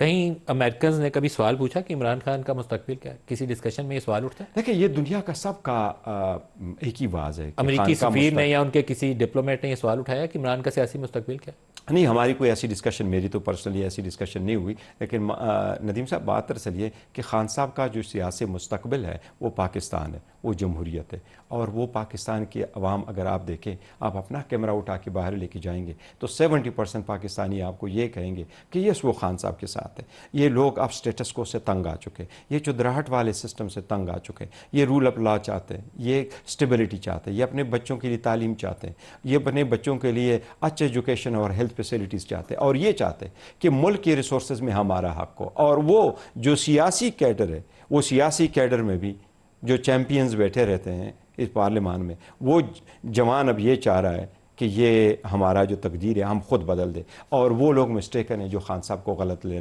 कहीं अमेरिकन ने कभी सवाल पूछा कि इमरान खान का मुस्तकबिल क्या है? किसी डिस्कशन में ये सवाल उठता है? देखिए, ये दुनिया का सबका एक ही आवाज़ है कि अमेरिकी खान का सफ़ीर ने या उनके किसी डिप्लोमेट ने ये सवाल उठाया कि इमरान का सियासी मुस्तकबिल क्या है? नहीं, हमारी कोई ऐसी डिस्कशन, मेरी तो पर्सनली ऐसी डिस्कशन नहीं हुई। लेकिन नदीम साहब, बात दरअसल ये कि खान साहब का जो सियासी मुस्तकबिल है वो पाकिस्तान है, वो जमहूरियत है। और वो पाकिस्तान की अवाम, अगर आप देखें, आप अपना कैमरा उठा के बाहर लेके जाएंगे तो 70% पाकिस्तानी आपको ये कहेंगे कि यस, वो खान साहब के साथ है। ये लोग अब स्टेटस को से तंग आ चुके, ये चुदराहट वाले सिस्टम से तंग आ चुके, ये रूल ऑफ लॉ चाहते हैं, ये स्टेबिलिटी चाहते हैं, ये अपने बच्चों के लिए तालीम चाहते हैं, ये अपने बच्चों के लिए अच्छे एजुकेशन और हेल्थ फैसिलिटीज़ चाहते हैं, और ये चाहते हैं कि मुल्क के रिसोर्स में हमारा हक हो। और वो जो सियासी कैडर है, वो सियासी कैडर में भी जो चैम्पियंस बैठे रहते हैं इस पार्लियामान में, वो जवान अब ये चाह रहा है कि ये हमारा जो तकदीर है हम खुद बदल दें। और वो लोग मिस्टेकन हैं जो खान साहब को गलत ले रहे हैं।